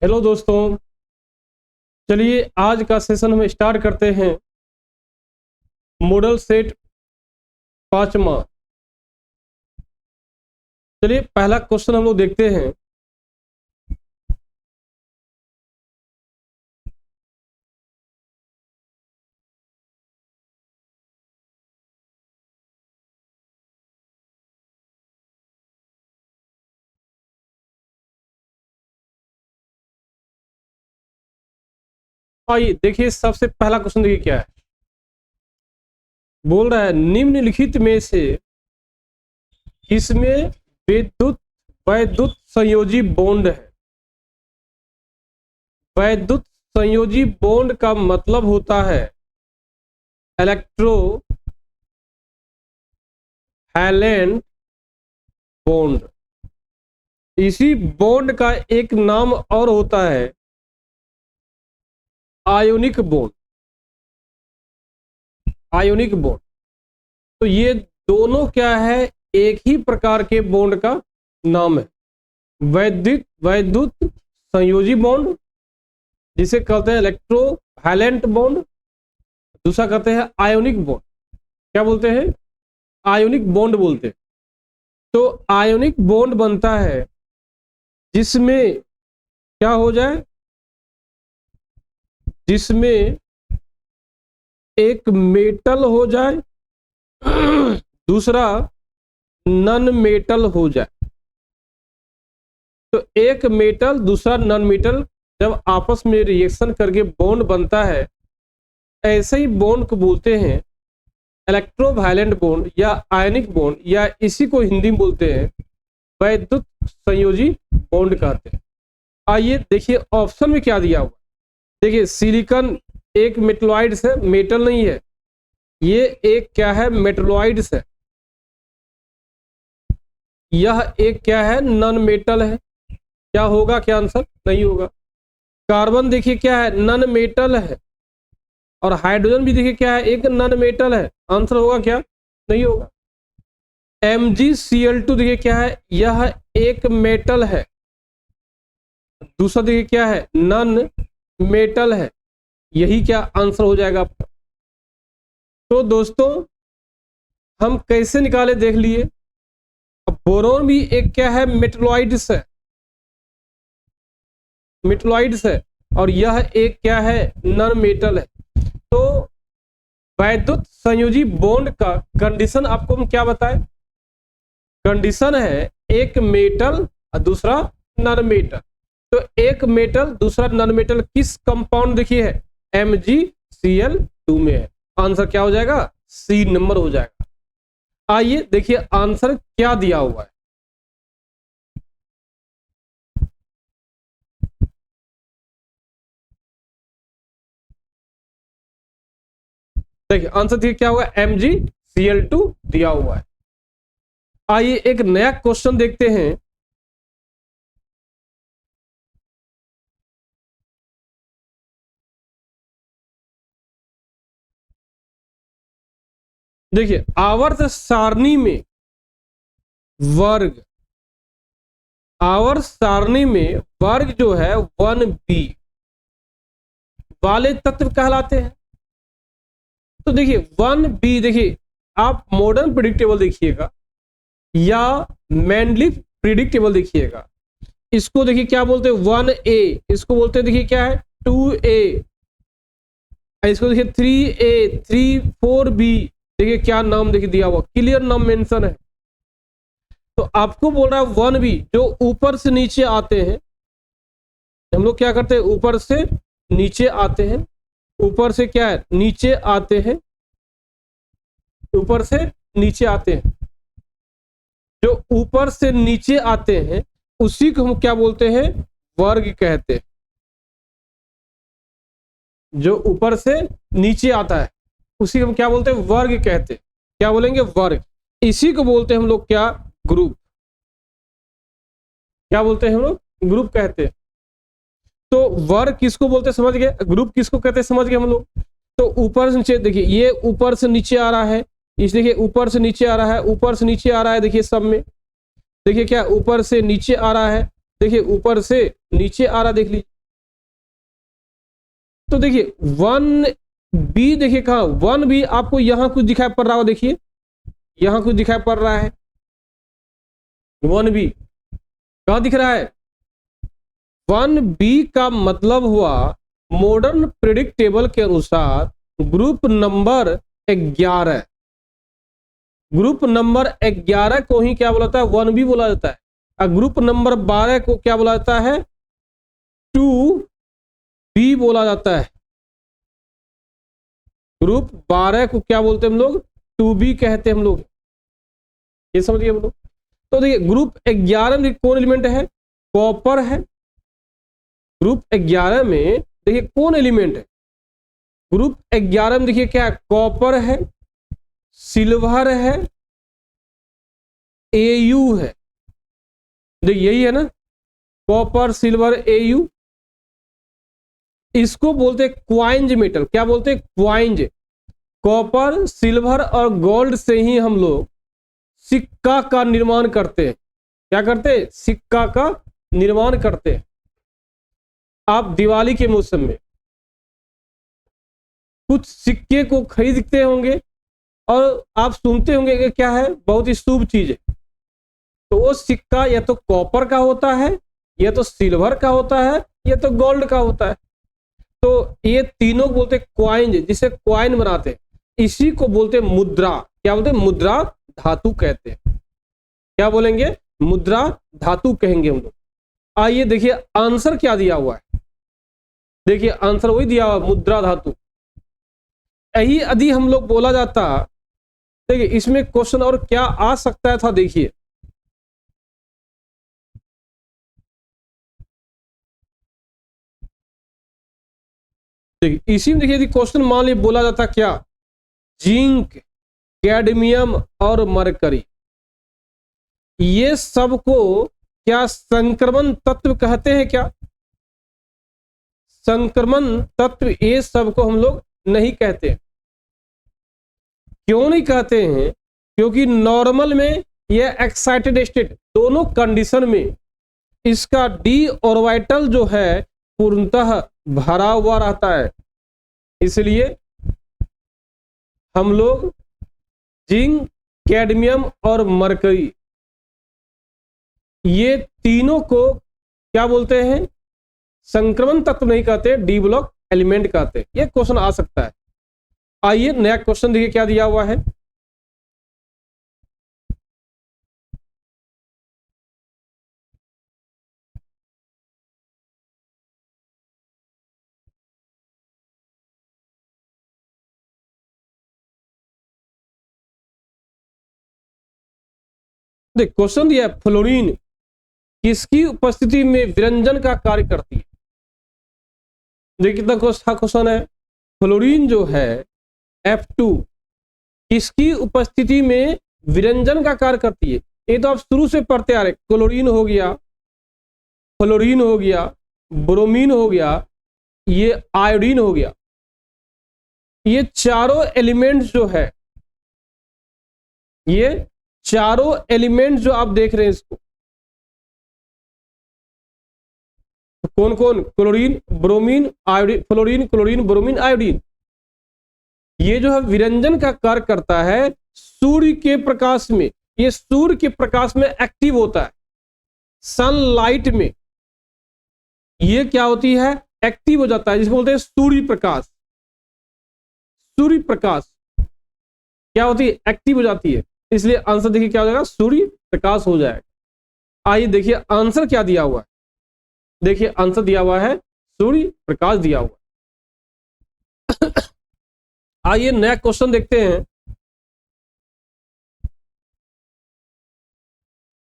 Hello दोस्तों, चलिए आज का सेशन हम स्टार्ट करते हैं। मॉडल सेट पांचवा। चलिए पहला क्वेश्चन हम लोग देखते हैं। आइए देखिए, सबसे पहला क्वेश्चन देखिए क्या है। बोल रहा है निम्नलिखित में से किसमें विद्युत वैद्युत संयोजी बॉन्ड है। वैद्युत संयोजी बॉन्ड का मतलब होता है इलेक्ट्रो वैलेंट बॉन्ड। इसी बॉन्ड का एक नाम और होता है आयोनिक बॉन्ड। आयोनिक बॉन्ड, तो ये दोनों क्या है, एक ही प्रकार के बॉन्ड का नाम है। वैद्युत संयोजी बॉन्ड जिसे कहते हैं इलेक्ट्रो वैलेंट बॉन्ड, दूसरा कहते हैं आयोनिक बॉन्ड। क्या बोलते हैं? आयोनिक बॉन्ड बोलते हैं। तो आयोनिक बॉन्ड बनता है जिसमें क्या हो जाए, जिसमें एक मेटल हो जाए दूसरा नॉन मेटल हो जाए। तो एक मेटल दूसरा नॉन मेटल जब आपस में रिएक्शन करके बॉन्ड बनता है, ऐसे ही बॉन्ड को बोलते हैं इलेक्ट्रोवैलेंट बॉन्ड या आयनिक बॉन्ड, या इसी को हिंदी में बोलते हैं वैद्युत संयोजी बॉन्ड कहते हैं। आइए देखिए ऑप्शन में क्या दिया हुआ। देखिए सिलिकॉन एक मेटलॉइड्स है, मेटल नहीं है। ये एक क्या है, मेटलॉइड्स है। यह एक क्या है, नॉन मेटल है। क्या होगा, क्या आंसर? नहीं होगा। कार्बन देखिए क्या है, नॉन मेटल है। और हाइड्रोजन भी देखिए क्या है, एक नॉन मेटल है। आंसर होगा क्या? नहीं होगा। MgCl2 देखिए क्या है, यह एक मेटल है। दूसरा देखिए क्या है, नॉन मेटल है। यही क्या आंसर हो जाएगा आपका। तो दोस्तों हम कैसे निकाले देख लिए। अब बोरोन भी एक क्या है, मेटलॉइड्स है। मेटलॉइड्स है और यह एक क्या है, नॉन मेटल है। तो वैद्युत संयोजी बॉन्ड का कंडीशन आपको हम क्या बताएं? कंडीशन है एक मेटल और दूसरा नॉन मेटल। तो एक मेटल दूसरा नॉन मेटल किस कंपाउंड देखिए है, MgCl2 में है। आंसर क्या हो जाएगा? सी नंबर हो जाएगा। आइए देखिए आंसर क्या दिया हुआ है। देखिए आंसर देखिए क्या हुआ, MgCl2 दिया हुआ है। आइए एक नया क्वेश्चन देखते हैं। देखिए आवर्त सारणी में वर्ग, आवर्त सारणी में वर्ग जो है 1b वाले तत्व कहलाते हैं। तो देखिए 1b, देखिए आप मॉडर्न प्रिडिक्टेबल देखिएगा या मैंडलिफ प्रिडिक्टेबल देखिएगा। इसको देखिए क्या बोलते हैं, 1a। इसको बोलते हैं देखिए क्या है, 2a। इसको देखिए 3a, 4b। देखिए क्या नाम देखिए दिया हुआ, क्लियर नाम मेंशन है। तो आपको बोल रहा है 1b जो ऊपर से नीचे आते हैं। हम लोग क्या करते हैं, ऊपर से नीचे आते हैं। ऊपर से क्या है, नीचे आते हैं। ऊपर से नीचे आते हैं। जो ऊपर से नीचे आते हैं उसी को हम क्या बोलते हैं, वर्ग कहते हैं। जो ऊपर से नीचे आता है उसी को हम क्या बोलते हैं, वर्ग कहते हैं। क्या बोलेंगे, वर्ग। इसी को बोलते हैं हम लोग क्या, ग्रुप। क्या बोलते हैं हम लोग, ग्रुप कहते हैं। तो वर्ग किसको बोलते हैं समझ गए, ग्रुप किसको कहते हैं समझ गए हम लोग। तो ऊपर से नीचे देखिए, ये ऊपर से नीचे आ रहा है। इस देखिए ऊपर से नीचे आ रहा है, ऊपर से नीचे आ रहा है। देखिए सब में देखिए क्या ऊपर से नीचे आ रहा है। देखिए ऊपर से नीचे आ रहा देख लीजिए। तो देखिए 1B देखिए कहा 1B आपको यहां कुछ दिखाई पड़ रहा हो, देखिए यहां कुछ दिखाई पड़ रहा है 1B कहां दिख रहा है 1B का मतलब हुआ मॉडर्न प्रेडिक्टेबल के अनुसार ग्रुप नंबर 11, ग्रुप नंबर 11 को ही क्या बोला जाता है 1B बोला जाता है, और ग्रुप नंबर 12 को क्या बोला जाता है 2B बोला जाता है। ग्रुप 12 को क्या बोलते हैं हम लोग 2B कहते हैं हम लोग, ये समझिए हम लोग। तो देखिए ग्रुप 11 में कौन एलिमेंट है, कॉपर है। ग्रुप 11 में देखिए कौन एलिमेंट है, ग्रुप 11 में देखिए क्या है, कॉपर है, सिल्वर है, Au है। देखिए यही है ना, कॉपर सिल्वर Au, इसको बोलते हैं क्वाइंज मेटल। क्या बोलते हैं क्वाइंज। कॉपर सिल्वर और गोल्ड से ही हम लोग सिक्का का निर्माण करते हैं। क्या करते हैं, सिक्का का निर्माण करते हैं। आप दिवाली के मौसम में कुछ सिक्के को खरीदते होंगे और आप सुनते होंगे कि क्या है, बहुत ही शुभ चीज है। तो वो सिक्का या तो कॉपर का होता है, या तो सिल्वर का होता है, या तो गोल्ड का होता है। तो ये तीनों बोलते क्वाइन, जिसे क्वाइन बनाते हैं, इसी को बोलते मुद्रा। क्या बोलते हैं, मुद्रा धातु कहते हैं। क्या बोलेंगे, मुद्रा धातु कहेंगे हम लोग। आइए देखिए आंसर क्या दिया हुआ है, देखिए आंसर वही दिया हुआ, मुद्रा धातु। यही यदि हम लोग बोला जाता, देखिए इसमें क्वेश्चन और क्या आ सकता है था, देखिए देखिए इसी में देखिए यदि क्वेश्चन मान लीजिए बोला जाता क्या, जिंक, कैडमियम और मरकरी, ये सबको क्या संक्रमण तत्व कहते हैं क्या, संक्रमण तत्व ये सबको हम लोग नहीं कहते। क्यों नहीं कहते हैं, क्योंकि नॉर्मल में ये एक्साइटेड स्टेट दोनों कंडीशन में इसका डी ऑर्बिटल जो है पूर्णतः भरा हुआ रहता है। इसलिए हम लोग जिंक, कैडमियम और मरकरी, ये तीनों को क्या बोलते हैं, संक्रमण तत्व नहीं कहते, डी ब्लॉक एलिमेंट कहते हैं। ये क्वेश्चन आ सकता है। आइए नया क्वेश्चन देखिए क्या दिया हुआ है। देख क्वेश्चन दिया है, फ्लोरीन किसकी उपस्थिति में विरंजन का कार्य करती है। देखिए कितना क्वेश्चन है, फ्लोरीन जो है F2 किसकी उपस्थिति में विरंजन का कार्य करती है। ये तो आप शुरू से पढ़ते आ रहे, क्लोरीन हो गया, फ्लोरीन हो गया, ब्रोमीन हो गया, ये आयोडीन हो गया। ये चारों एलिमेंट जो है, ये चारों एलिमेंट जो आप देख रहे हैं इसको, तो कौन कौन, chlorine, bromine, iodine, fluorine, chlorine, bromine, iodine, ये जो है विरंजन का कार्य करता है सूर्य के प्रकाश में। ये सूर्य के प्रकाश में एक्टिव होता है, सनलाइट में ये क्या होती है, एक्टिव हो जाता है, जिसको बोलते हैं सूर्य प्रकाश। सूर्य प्रकाश क्या होती है, एक्टिव हो जाती है। इसलिए आंसर देखिए क्या हो जाएगा, सूर्य प्रकाश हो जाएगा। आइए देखिए आंसर क्या दिया हुआ है, देखिए आंसर दिया हुआ है सूर्य प्रकाश दिया हुआ है। आइए नया क्वेश्चन देखते हैं,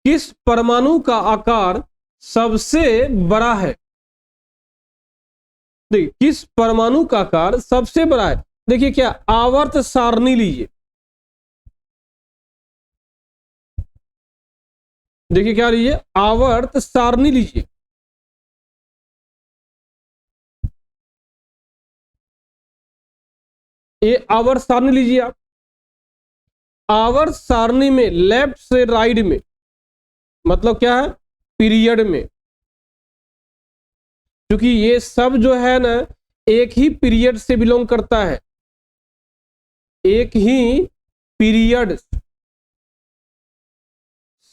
किस परमाणु का आकार सबसे बड़ा है। देखिए किस परमाणु का आकार सबसे बड़ा है, देखिए क्या, आवर्त सारणी लीजिए, देखिए क्या लीजिए, आवर्त सारणी लीजिए। ये आवर्त सारणी लीजिए आप। आवर्त सारणी में लेफ्ट से राइट में मतलब क्या है, पीरियड में क्योंकि ये सब जो है ना एक ही पीरियड से बिलोंग करता है, एक ही पीरियड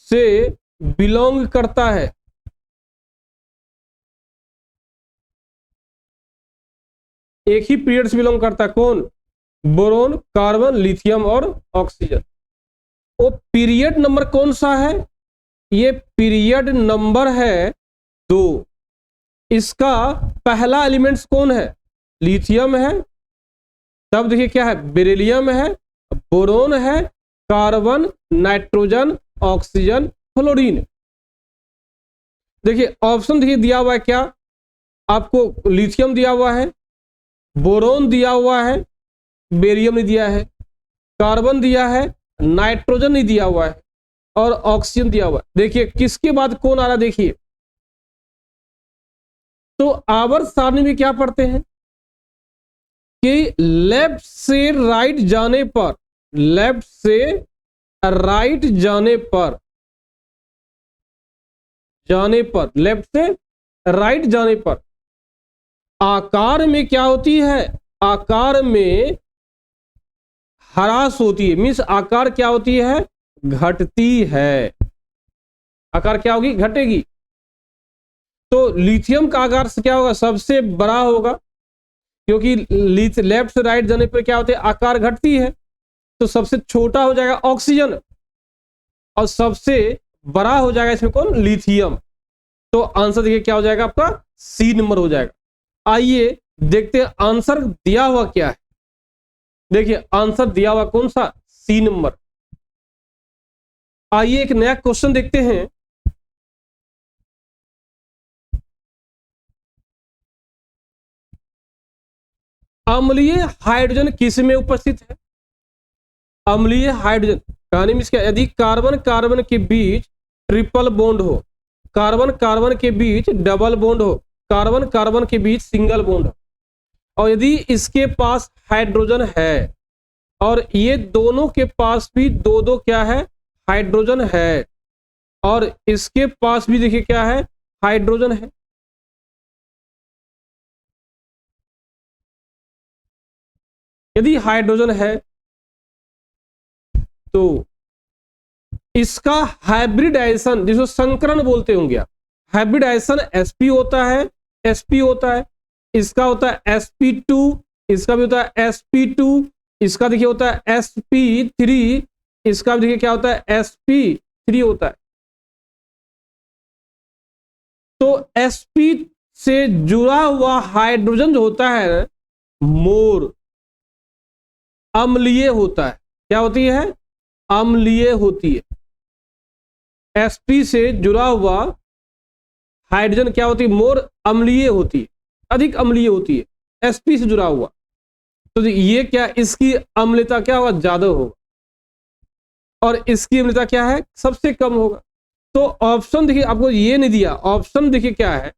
से बिलोंग करता है। एक ही पीरियड से बिलोंग करता है, कौन? बोरोन, कार्बन, लिथियम और ऑक्सीजन। वो पीरियड नंबर कौन सा है? ये पीरियड नंबर है 2। इसका पहला एलिमेंट्स कौन है? लिथियम है। तब देखिए क्या है? बेरिलियम है, बोरोन है, कार्बन, नाइट्रोजन, ऑक्सीजन, फ्लोरीन। देखिए ऑप्शन देखिए दिया हुआ है क्या आपको? लिथियम दिया हुआ है, बोरोन दिया हुआ है, बेरियम नहीं दिया है, कार्बन दिया है, नाइट्रोजन नहीं दिया हुआ है और ऑक्सीजन दिया हुआ है। देखिए किसके बाद कौन आ रहा है, देखिए तो आवर्त सारणी में क्या पढ़ते हैं कि लेफ्ट से राइट जाने पर, लेफ्ट से राइट जाने पर, लेफ्ट से राइट जाने पर आकार में क्या होती है? आकार में ह्रास होती है। मीन्स आकार क्या होती है? घटती है। आकार क्या होगी? घटेगी। तो लिथियम का आकार से क्या होगा? सबसे बड़ा होगा, क्योंकि लेफ्ट से राइट जाने पर क्या होते है? आकार घटती है। तो सबसे छोटा हो जाएगा ऑक्सीजन और सबसे बड़ा हो जाएगा इसमें कौन? लिथियम। तो आंसर देखिए क्या हो जाएगा आपका? सी नंबर हो जाएगा। आइए देखते हैं आंसर दिया हुआ क्या है। देखिए आंसर दिया हुआ कौन सा? C number. आइए एक नया क्वेश्चन देखते हैं। अम्लीय हाइड्रोजन किस में उपस्थित है? अम्लीय हाइड्रोजन कहानी में इसका, यदि कार्बन कार्बन के बीच ट्रिपल बॉन्ड हो, कार्बन कार्बन के बीच डबल बॉन्ड हो, कार्बन कार्बन के बीच सिंगल बॉन्ड हो, और यदि इसके पास हाइड्रोजन है और ये दोनों के पास भी दो दो क्या है? हाइड्रोजन है, और इसके पास भी देखिए क्या है? हाइड्रोजन है। यदि हाइड्रोजन है तो इसका हाइब्रिडाइजेशन, जिसको संकरण बोलते होंगे आप, हाइब्रिडाइजेशन sp होता है, sp होता है, इसका होता है sp2, इसका भी होता है sp2, इसका देखिए होता है sp3, इसका भी देखिए क्या होता है? sp3 होता है। तो sp से जुड़ा हुआ हाइड्रोजन जो होता है मोर अम्लीय होता है। क्या होती है? अम्लीय होती है। sp से जुड़ा हुआ हाइड्रोजन क्या होती है? मोर अम्लीय होती है, अधिक अम्लीय होती है sp से जुड़ा हुआ। तो ये क्या? इसकी अम्लता क्या होगा? ज्यादा होगा, और इसकी अम्लता क्या है? सबसे कम होगा। तो ऑप्शन देखिए आपको ये नहीं दिया, ऑप्शन देखिए क्या है?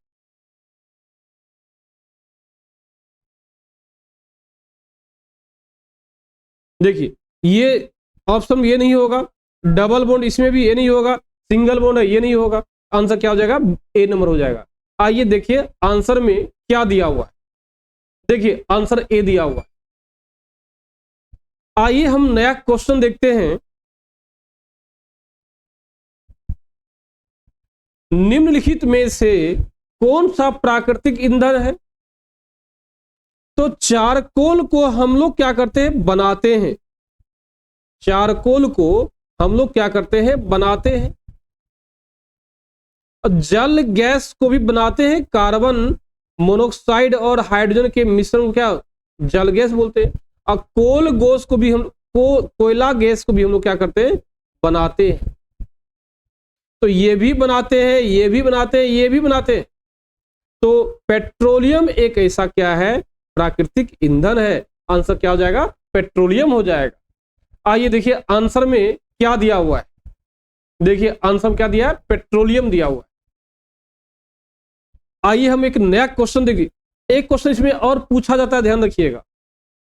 देखिए ये ऑप्शन ये नहीं होगा, डबल बॉन्ड इसमें भी ये नहीं होगा, सिंगल बॉन्ड है ये नहीं होगा। आंसर क्या हो जाएगा? ए नंबर हो जाएगा। आइए देखिए आंसर में क्या दिया हुआ है। देखिए आंसर ए दिया हुआ है। आइए हम नया क्वेश्चन देखते हैं। निम्नलिखित में से कौन सा प्राकृतिक ईंधन है? तो चारकोल को हम लोग क्या करते हैं? बनाते हैं। चारकोल को हम लोग क्या करते हैं? बनाते हैं। जल गैस को भी बनाते हैं। कार्बन मोनोऑक्साइड और हाइड्रोजन के मिश्रण को क्या जल गैस बोलते हैं। और कोयला गैस को भी हम लोग क्या करते हैं? बनाते हैं। तो ये भी बनाते हैं, ये भी बनाते हैं, ये भी बनाते हैं। तो पेट्रोलियम एक ऐसा क्या है? प्राकृतिक ईंधन है। आंसर क्या हो जाएगा? पेट्रोलियम हो जाएगा। आइए देखिए आंसर में क्या दिया हुआ है। देखिए आंसर में क्या दिया है? पेट्रोलियम दिया हुआ है। आइए हम एक नया क्वेश्चन देखिए। एक क्वेश्चन इसमें और पूछा जाता है, ध्यान रखिएगा।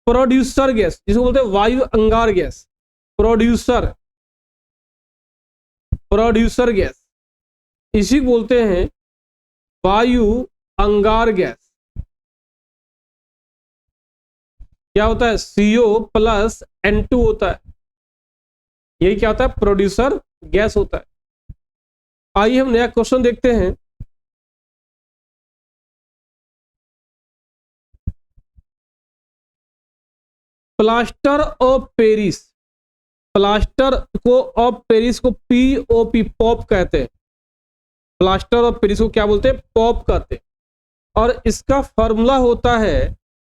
प्रोड्यूसर गैस, जिसको बोलते हैं वायु अंगार गैस, प्रोड्यूसर गैस, इसी को बोलते हैं वायु अंगार गैस क्या होता है, CO प्लस N2 होता है, यही क्या होता है, प्रोड्यूसर गैस होता है। आइए हम नया क्वेश्चन देखते हैं। प्लास्टर ऑफ पेरिस, प्लास्टर को ऑफ पेरिस को POP पॉप कहते हैं, प्लास्टर ऑफ पेरिस को क्या बोलते हैं, पॉप कहते हैं। और इसका फॉर्मूला होता है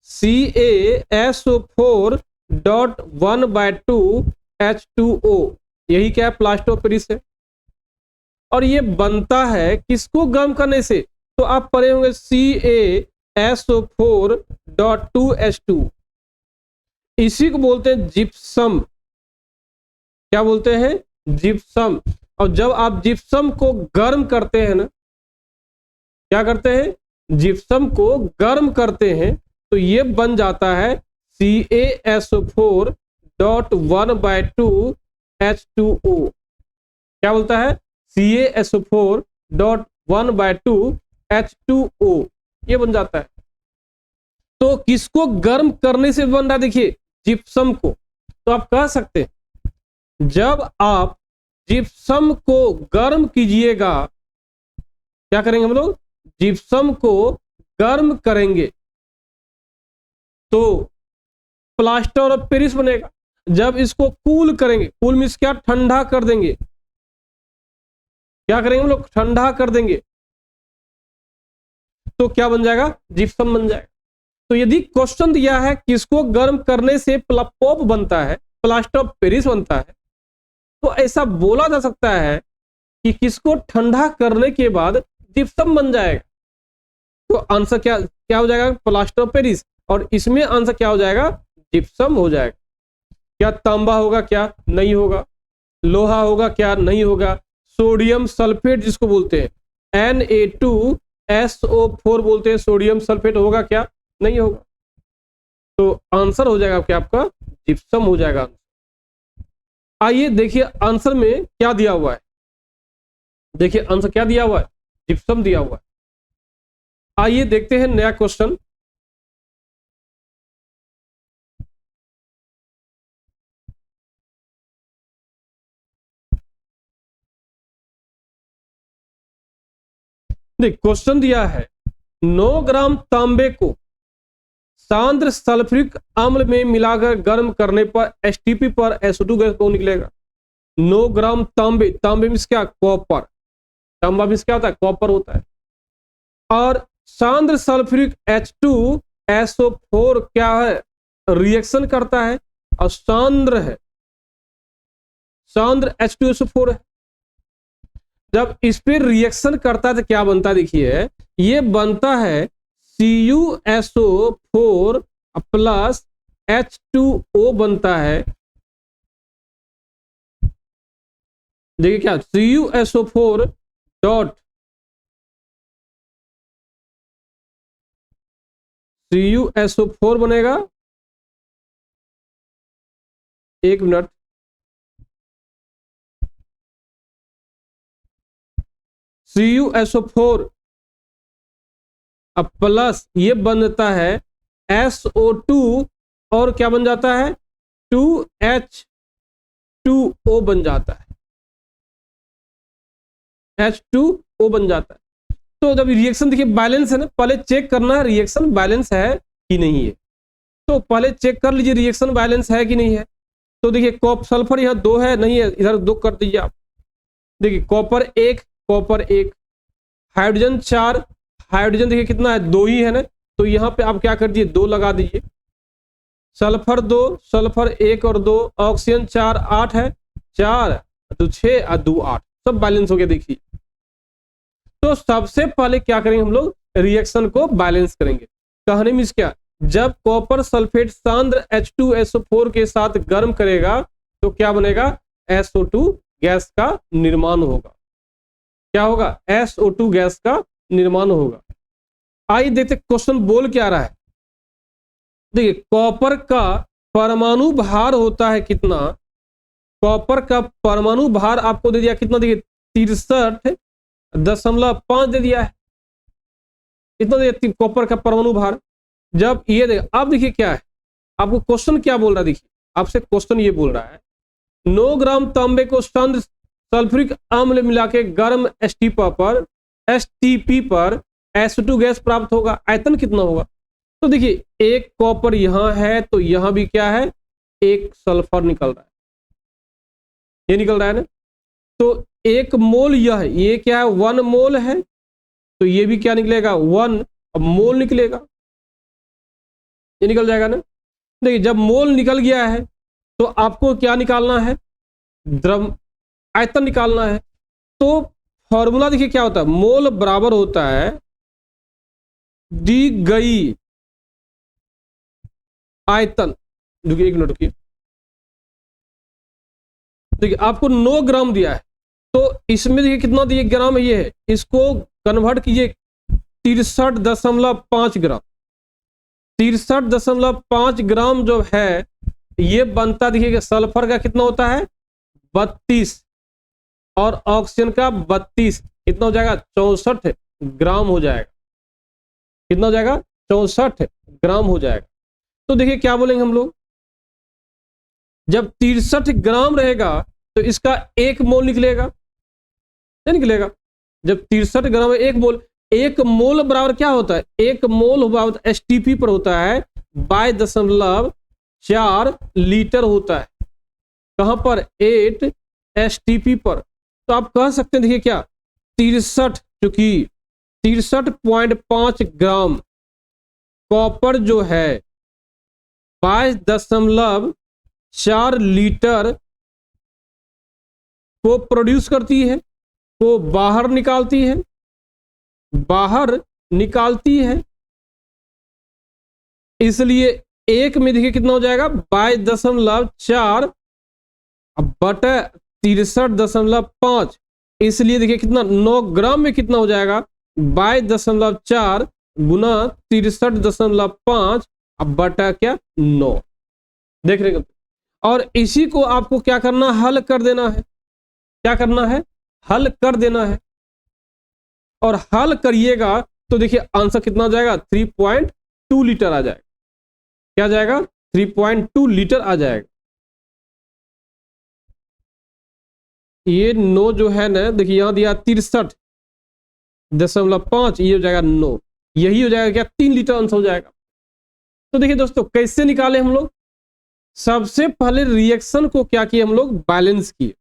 CaSO4.1/2H2O, यही क्या है, प्लास्टर ऑफ पेरिस है। और ये बनता है किसको गर्म करने से, तो आप पढ़े होंगे CaSO4.2H2, इसी को बोलते हैं जिप्सम। क्या बोलते हैं, जिप्सम। और जब आप जिप्सम को गर्म करते हैं ना, क्या करते हैं, जिप्सम को गर्म करते हैं, तो ये बन जाता है CaSO4.1/2H2O। क्या बोलता है, CaSO4.1/2H2O, ये बन जाता है। तो किसको गर्म करने से बन रहा है, देखिए जिप्सम को। तो आप कह सकते हैं जब आप जिप्सम को गर्म कीजिएगा, क्या करेंगे हम लोग, जिप्सम को गर्म करेंगे तो प्लास्टर ऑफ पेरिस बनेगा। जब इसको कूल करेंगे, कूल मींस क्या, ठंडा कर देंगे, क्या करेंगे हम लोग, ठंडा कर देंगे, तो क्या बन जाएगा, जिप्सम बन जाएगा। तो यदि क्वेश्चन दिया है किसको गर्म करने से पॉप बनता है, प्लास्टर ऑफ पेरिस बनता है, तो ऐसा बोला जा सकता है कि किसको ठंडा करने के बाद जिप्सम बन जाएगा। तो आंसर क्या क्या हो जाएगा, प्लास्टर ऑफ पेरिस, और इसमें आंसर क्या हो जाएगा, जिप्सम हो जाएगा। क्या तांबा होगा, क्या नहीं होगा, लोहा होगा, क्या नहीं होगा, सोडियम सल्फेट जिसको बोलते हैं Na2SO4 बोलते हैं, सोडियम सल्फेट होगा, क्या नहीं होगा। तो आंसर हो जाएगा क्या आपका, जिप्सम हो जाएगा। आइए देखिए आंसर में क्या दिया हुआ है, देखिए आंसर क्या दिया हुआ है, जिप्सम दिया हुआ है। आइए देखते हैं नया क्वेश्चन। देख क्वेश्चन दिया है 9 ग्राम तांबे को सांद्र सल्फ्यूरिक अम्ल में मिलाकर गर्म करने पर STP पर SO2 गैस कौन निकलेगा। 9 ग्राम तांबे, तांबे मींस क्या, कॉपर, तांबा मींस क्या होता है, कॉपर होता है। और सांद्र सल्फ्यूरिक H2SO4 क्या है, रिएक्शन करता है, और सांद्र है, सांद्र H2SO4 है। जब इस पे रिएक्शन करता है तो क्या बनता है, देखिए ये बनता है CuSO4 प्लस H2O बनता है। देखिए क्या, CuSO4 डॉट CuSO4 बनेगा, एक मिनट, CuSO4 अब प्लस ये बनता है SO2, और क्या बन जाता है, 2H2O बन जाता है, H2O बन जाता है। तो जब रिएक्शन देखिए बैलेंस है ना, पहले चेक करना है रिएक्शन बैलेंस है कि नहीं है। तो पहले चेक कर लीजिए रिएक्शन बैलेंस है कि नहीं है। तो देखिए कॉप सल्फर यहाँ 2 है, नहीं है, इधर 2 कर दीजिए आप। देखिए कॉपर 1, कॉपर 1, हाइड्रोजन 4, हाइड्रोजन देखिए कितना है, 2 ही है ना, तो यहाँ पे आप क्या कर दीजिए, 2 लगा दीजिए। सल्फर 2, सल्फर 1 और 2, ऑक्सीजन 4, 8 है, 4 2 6 और 2 8, सब बैलेंस हो गया। देखिए तो सबसे पहले क्या करेंगे हम लोग, रिएक्शन को बैलेंस करेंगे। कहने में क्या, जब कॉपर सल्फेट सांद्र H2SO4 के साथ गर्म करेगा तो क्या बनेगा, SO2 गैस का निर्माण होगा। क्या होगा, SO2 गैस का निर्माण होगा। आइए देखते क्वेश्चन बोल क्या रहा है। देखिए कॉपर का परमाणु भार होता है कितना, कॉपर का परमाणु भार आपको दे दिया कितना, देखिए 63.5 दे दिया है। इतना देखिए कॉपर का परमाणु भार। जब ये अब देखिए क्या है, आपको क्वेश्चन क्या बोल रहा है, देखिए आपसे क्वेश्चन ये बोल रहा है 9 ग्राम तांबे को शुद्ध सल्फ्यूरिक अम्ल मिला के गर्म एसटीपी पर SO2 गैस प्राप्त होगा, आयतन कितना होगा। तो देखिए एक कॉपर यहां है तो यहां भी क्या है, एक सल्फर निकल रहा है, ये निकल रहा है ना। तो एक मोल ये क्या है, 1 मोल है, तो ये भी क्या निकलेगा 1 मोल निकलेगा, ये निकल जाएगा ना। देखिए जब मोल निकल गया है तो आपको क्या निकालना है, द्रव आयतन निकालना है। तो फॉर्मूला देखिए क्या होता है, मोल बराबर होता है दी गई आयतन। देखिए 1 मिनट रुकिए, देखिए आपको 9 ग्राम दिया है, तो इसमें देखिए कितना दिए ग्राम है, ये है, इसको कन्वर्ट कीजिए 63.5 ग्राम। 63.5 ग्राम जो है ये बनता, देखिए सल्फर का कितना होता है 32 और ऑक्सीजन का 32, कितना हो जाएगा 64 ग्राम हो जाएगा। कितना हो जाएगा 64 ग्राम हो जाएगा। तो देखिए क्या बोलेंगे हम लोग, जब 63 ग्राम रहेगा तो इसका 1 मोल निकलेगा, नहीं निकलेगा। जब 63 ग्राम है 1 मोल, 1 मोल बराबर क्या होता है, 1 मोल बराबर STP पर होता है 22.4 लीटर होता है। कहां पर 8 STP पर। तो आप कह सकते हैं देखिए क्या 63, चूंकि 63.5 ग्राम कॉपर जो है 22.4 लीटर को प्रोड्यूस करती है, को बाहर निकालती है, इसलिए 1 में देखिए कितना हो जाएगा 22.4 बटा 63.5, इसलिए देखिए कितना 9 ग्राम में कितना हो जाएगा 22.4 गुना 63.5 बटा क्या 9, देख रहे हैं। और इसी को आपको क्या करना, हल कर देना है। क्या करना है, हल कर देना है। और हल करिएगा तो देखिए आंसर कितना हो जाएगा 3.2 लीटर आ जाएगा। क्या जाएगा 3.2 लीटर आ जाएगा। ये 9 जो है ना, देखिए यहां दिया 63.5, ये हो जाएगा 9, यही हो जाएगा क्या 3 लीटर आंसर हो जाएगा। तो देखिए दोस्तों कैसे निकाले हम लोग, सबसे पहले रिएक्शन को क्या किए हम लोग, बैलेंस किए।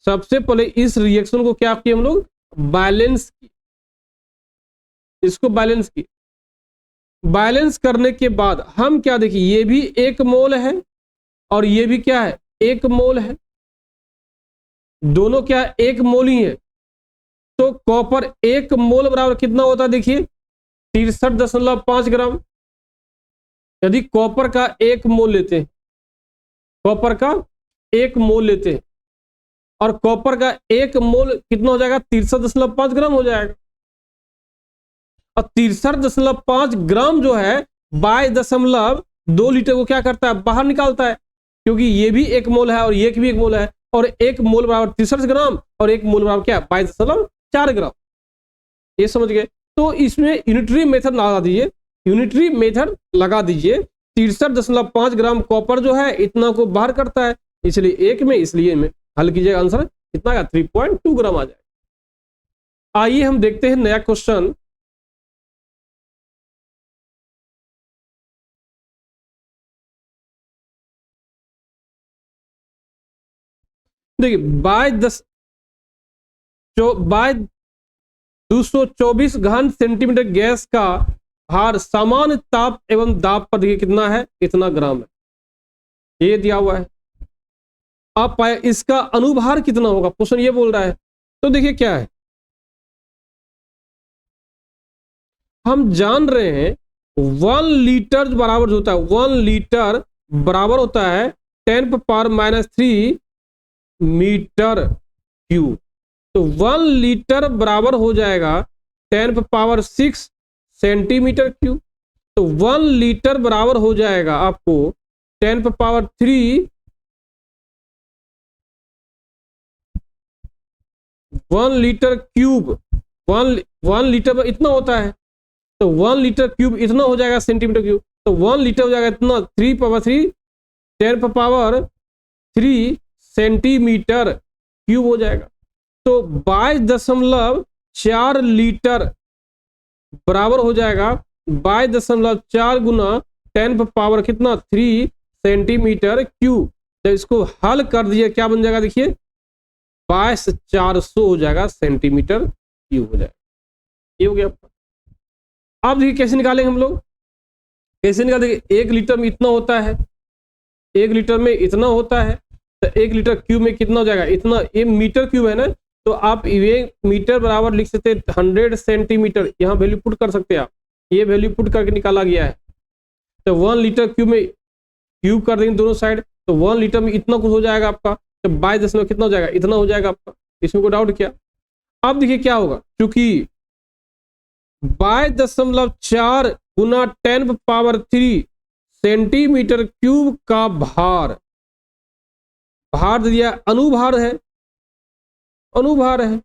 सबसे पहले इस रिएक्शन को क्या किए हम लोग, बैलेंस किए, इसको बैलेंस किए। बैलेंस करने के बाद हम क्या देखिए, ये भी 1 मोल है और ये भी क्या है 1 मोल है, दोनों क्या 1 मोल ही है। तो कॉपर 1 मोल बराबर कितना होता है, देखिए 63.5 ग्राम। यदि कॉपर का 1 मोल लेते हैं, कॉपर का 1 मोल लेते हैं और कॉपर का 1 मोल कितना हो जाएगा 63.5 ग्राम हो जाएगा। और 63.5 ग्राम जो है 22.2 लीटर को क्या करता है, बाहर निकालता है, क्योंकि ये भी 1 मोल है और ये भी 1 मोल है, और 1 मोल बराबर 63 ग्राम और 1 मोल बराबर क्या 22.4 ग्राम। ये समझ गए। तो इसमें यूनिटरी मेथड लगा दीजिए, यूनिटरी मेथड लगा दीजिए। 63.5 ग्राम कॉपर जो है इतना को बाहर करता है, इसलिए 1 में, इसलिए में हल कीजिएगा, आंसर कितना का 3.2 ग्राम आ जाएगा। आइए हम देखते हैं नया क्वेश्चन। देखिए बाय 224 घन सेंटीमीटर गैस का भार समान ताप एवं दाब पर देखिए कितना है, इतना ग्राम है, ये दिया हुआ है। आप पाए इसका अनुभार कितना होगा, क्वेश्चन ये बोल रहा है। तो देखिए क्या है, हम जान रहे हैं 1 लीटर बराबर होता है, 1 लीटर बराबर होता है 10⁻³ मीटर क्यूब। तो 1 लीटर बराबर हो जाएगा 10⁻6 सेंटीमीटर क्यूब। तो 1 लीटर बराबर हो जाएगा आपको 10⁻3 1 लीटर क्यूब। 1 लीटर इतना होता है, तो 1 लीटर क्यूब इतना हो जाएगा सेंटीमीटर क्यूब, तो 1 लीटर हो जाएगा इतना 3 पावर 3 सेंटीमीटर क्यूब हो जाएगा। तो 22.4 लीटर बराबर हो जाएगा 22.4 गुना 10 पावर कितना 3 सेंटीमीटर क्यूब। तो इसको हल कर दिए क्या बन जाएगा, देखिए 22,400 हो जाएगा सेंटीमीटर क्यूब हो जाएगा। ये हो गया। अब देखिए कैसे निकालेंगे हम लोग, कैसे निकालेंगे, 1 लीटर में इतना होता है, 1 लीटर में इतना होता है, तो 1 लीटर क्यूब में कितना हो जाएगा इतना, ये मीटर क्यूब है ना, तो आप ये मीटर बराबर लिख सकते हैं 100 सेंटीमीटर, यहाँ वैल्यू पुट कर सकते हैं आप, ये वैल्यू पुट करके निकाला गया है। तो 1 लीटर क्यूब में क्यूब कर देंगे दोनों साइड, तो 1 लीटर में इतना कुछ हो जाएगा आपका, तो 22 कितना हो जाएगा, इतना हो जाएगा आपका। इसमें कोई डाउट क्या। अब देखिए क्या होगा, क्योंकि 22.4 गुना 10 पावर 3 सेंटीमीटर क्यूब का भार दे दिया, अनुभार है, अनुभार है,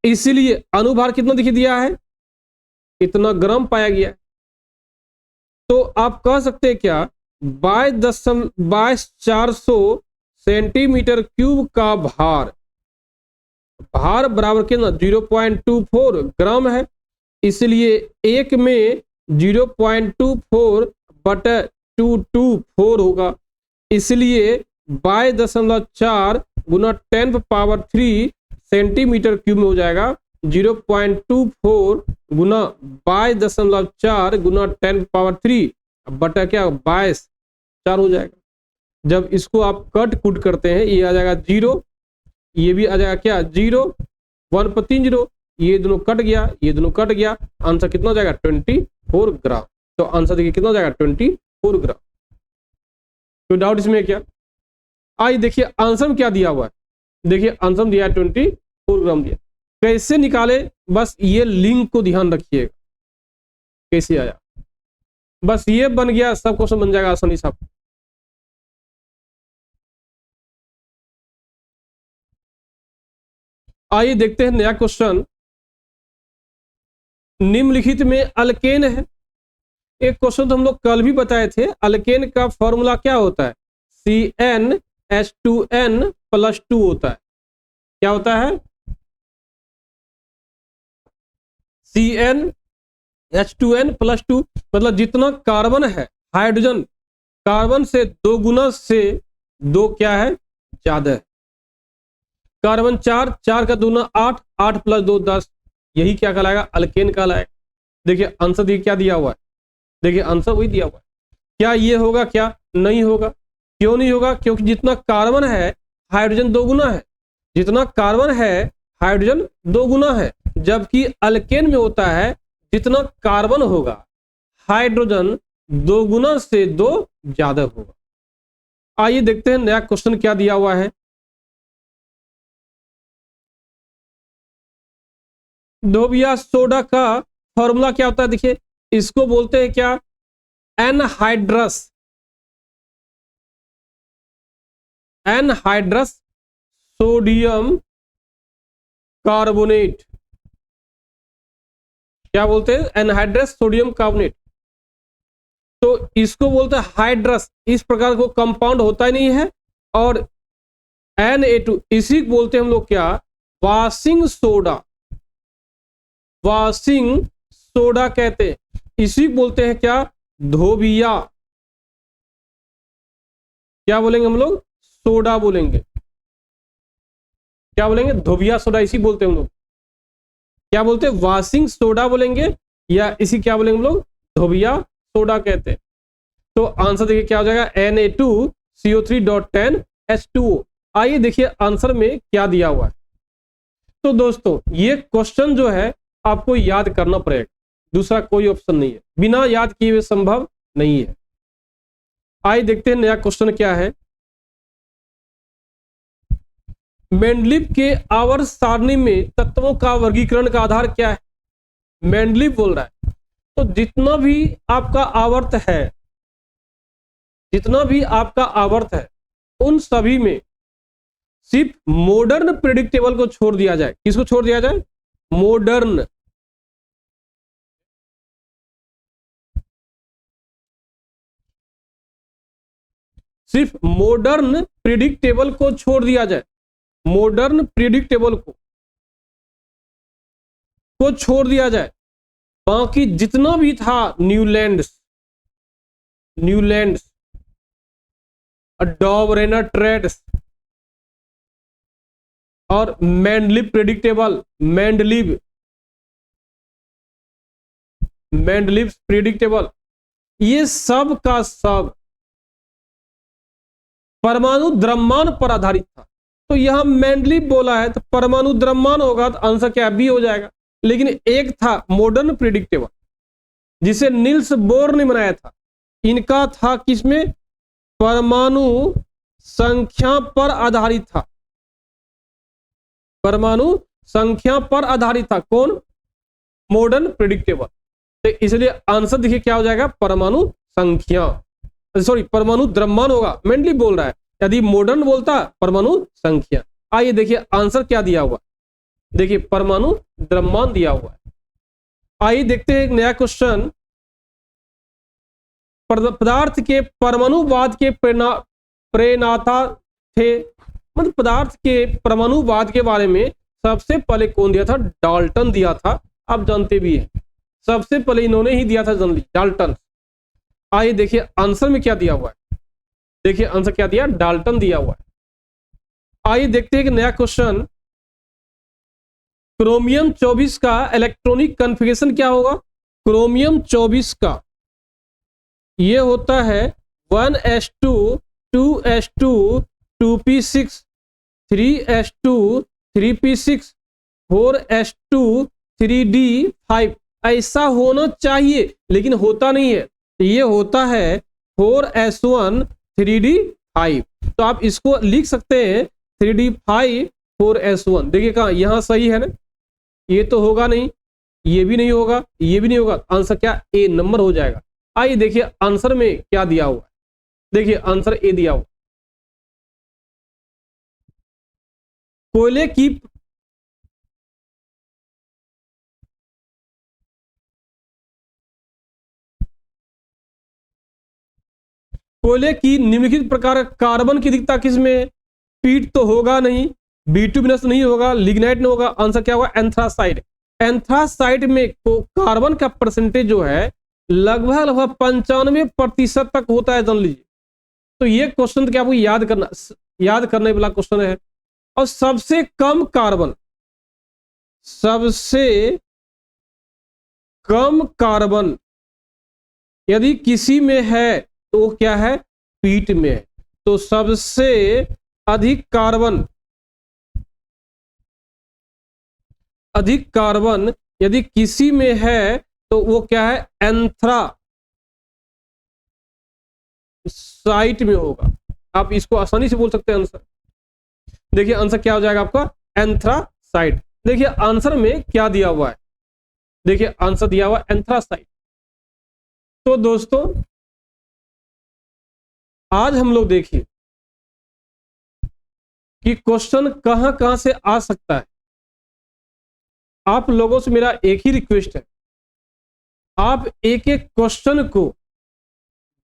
इसीलिए अनुभार कितना दिखी दिया है, इतना ग्राम पाया गया। तो आप कह सकते हैं क्या 22,400 सेंटीमीटर क्यूब का भार बराबर कितना 0.24 ग्राम है, इसलिए एक में 0.24/224 होगा, इसलिए 22.4 गुना 10 पावर 3 सेंटीमीटर क्यूब में हो जाएगा 0.24 गुना 22.4 गुना 10 पावर 3 बटा क्या 22/4 हो जाएगा। जब इसको आप कट कुट करते हैं ये आ जाएगा 0, ये भी आ जाएगा क्या 0, 1 पर 3 0, ये दोनों कट गया, ये दोनों कट गया, आंसर कितना हो जाएगा 24 ग्राम। तो आंसर देखिए कितना हो जाएगा 24 ग्राम। तो डाउट इसमें क्या, आइए देखिए आंसर में क्या दिया हुआ है, देखिए आंसर में दिया है 24 ग्राम दिया। कैसे निकाले, बस ये लिंक को ध्यान रखिएगा कैसे आया, बस ये बन गया, सब क्वेश्चन बन जाएगा आसानी से। आइए देखते हैं नया क्वेश्चन। निम्नलिखित में अल्केन है, एक क्वेश्चन तो हम लोग कल भी बताए थे, अल्केन का फॉर्मूला क्या होता है, CnH2n+2 होता है। क्या होता है, CnH2n+2, मतलब जितना कार्बन है हाइड्रोजन कार्बन से 2 गुना से 2 क्या है ज्यादा है। कार्बन 4 का दूना 8 + 2 10, यही क्या कहलाएगा अल्केन कहलाएगा। देखिए आंसर देखिए क्या दिया हुआ है, देखिए आंसर वही दिया हुआ है। क्या ये होगा, क्या नहीं होगा, क्यों नहीं होगा, क्योंकि जितना कार्बन है हाइड्रोजन 2 गुना है, जितना कार्बन है हाइड्रोजन 2 गुना है, जबकि अल्केन में होता है जितना कार्बन होगा हाइड्रोजन 2 गुना से 2 ज्यादा होगा। आइए देखते हैं नया क्वेश्चन क्या दिया हुआ है। धोबिया सोडा का फॉर्मूला क्या होता है, देखिए इसको बोलते हैं क्या एनहाइड्रस सोडियम कार्बोनेट, क्या बोलते हैं एनहाइड्रस सोडियम कार्बोनेट। तो इसको बोलते हैं हाइड्रस, इस प्रकार को कंपाउंड होता ही नहीं है, और Na2 इसी को बोलते हैं हम लोग क्या वाशिंग सोडा कहते हैं, इसी को बोलते हैं क्या धोबिया, क्या बोलेंगे हम लोग सोडा बोलेंगे, क्या बोलेंगे धोबिया सोडा, इसी बोलते हैं हम लोग, क्या बोलते हैं वाशिंग सोडा बोलेंगे, या इसी क्या बोलेंगे हम लोग धोबिया सोडा कहते हैं। तो आंसर देखिए क्या हो जाएगा Na2CO3.10H2O। आइए देखिए आंसर में क्या दिया हुआ है। तो दोस्तों ये क्वेश्चन जो है आपको याद करना पड़ेगा, दूसरा कोई ऑप्शन नहीं है, बिना याद किए हुए संभव नहीं है। आइए देखते हैं नया क्वेश्चन क्या है। मेंडलीव के आवर्त सारणी में तत्वों का वर्गीकरण का आधार क्या है, मेंडलीव बोल रहा है। तो जितना भी आपका आवर्त है, जितना भी आपका आवर्त है, उन सभी में सिर्फ मॉडर्न प्रेडिक्टेबल को छोड़ दिया जाए। किसको छोड़ दिया जाए, मॉडर्न सिर्फ मॉडर्न प्रिडिक्टेबल को छोड़ दिया जाए, मॉडर्न प्रिडिक्टेबल को छोड़ दिया जाए, बाकी जितना भी था न्यूलैंड्स, डॉव रेनर ट्रेड्स और मैंडलिव प्रिडिक्टेबल, मैंडलिव प्रिडिक्टेबल, ये सब का सब परमाणु द्रव्यमान पर आधारित था। तो यहां मैंडलिव बोला है तो परमाणु द्रव्यमान होगा तो आंसर क्या बी हो जाएगा। लेकिन एक था मॉडर्न प्रिडिक्टेबल जिसे नील्स बोर ने बनाया था, इनका था किसमें, परमाणु संख्या पर आधारित था, परमाणु संख्या पर आधारित था। कौन, मॉडर्न प्रिडिक्टेबल। तो इसलिए आंसर देखिए क्या हो जाएगा, परमाणु संख्या, सॉरी परमाणु द्रव्यमान होगा, मेंडली बोल रहा है, यदि मॉडर्न बोलता परमाणु संख्या। आइए देखिए आंसर क्या दिया हुआ, देखिए परमाणु द्रव्यमान दिया हुआ है। आइए देखते हैं एक नया क्वेश्चन। पदार्थ के परमाणुवाद के प्रेरणाता थे, मतलब पदार्थ के परमाणुवाद के बारे में सबसे पहले कौन दिया था, डाल्टन दिया था, आप जानते भी हैं, सबसे पहले इन्होंने ही दिया था जनरली, डाल्टन। आइए देखिए आंसर में क्या दिया हुआ है, देखिए आंसर क्या दिया, डाल्टन दिया हुआ है। आइए देखते हैं एक नया क्वेश्चन। क्रोमियम 24 का इलेक्ट्रॉनिक कॉन्फ़िगरेशन क्या होगा, क्रोमियम 24 का ये होता है 1s2 2s2 2p6 3s2 3p6 4s2 3d5, ऐसा होना चाहिए लेकिन होता नहीं है, ये होता है 4s1 3d5। तो आप इसको लिख सकते हैं 3d5 4s1। देखिए कहाँ, यहां सही है ना, ये तो होगा नहीं, ये भी नहीं होगा, ये भी नहीं होगा, आंसर क्या, ए नंबर हो जाएगा। आइए देखिए आंसर में क्या दिया हुआ है, देखिए आंसर ए दिया हुआ, कोयले की निम्नलिखित प्रकार कार्बन की अधिकता किसमें, पीट तो होगा नहीं, बिटुमिनस नहीं होगा, लिग्नाइट नहीं होगा, आंसर क्या होगा, एंथ्रासाइड। एंथ्रासाइड में कार्बन का परसेंटेज जो है लगभग 95% तक होता है, जान लीजिए। तो ये क्वेश्चन क्या आपको याद करने वाला क्वेश्चन है। और सबसे कम कार्बन यदि किसी में है तो वो क्या है, पीट में है। तो सबसे अधिक कार्बन यदि किसी में है तो वो क्या है, एंथ्रासाइट में होगा। आप इसको आसानी से बोल सकते हैं आंसर। देखिए आंसर क्या हो जाएगा आपका, एंथ्रासाइट। देखिए आंसर में क्या दिया हुआ है, देखिए आंसर दिया हुआ एंथ्रासाइट। तो दोस्तों आज हम लोग देखिए कि क्वेश्चन कहां कहां से आ सकता है। आप लोगों से मेरा एक ही रिक्वेस्ट है, आप एक एक क्वेश्चन को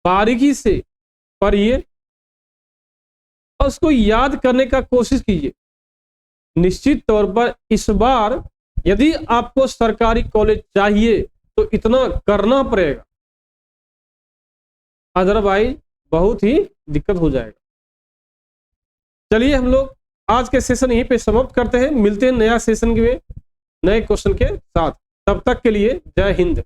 बारीकी से पढ़िए और उसको याद करने का कोशिश कीजिए। निश्चित तौर पर इस बार यदि आपको सरकारी कॉलेज चाहिए तो इतना करना पड़ेगा, अदरवाइज बहुत ही दिक्कत हो जाएगा। चलिए हम लोग आज के सेशन यहीं पे समाप्त करते हैं, मिलते हैं नया सेशन में नए क्वेश्चन के साथ। तब तक के लिए जय हिंद।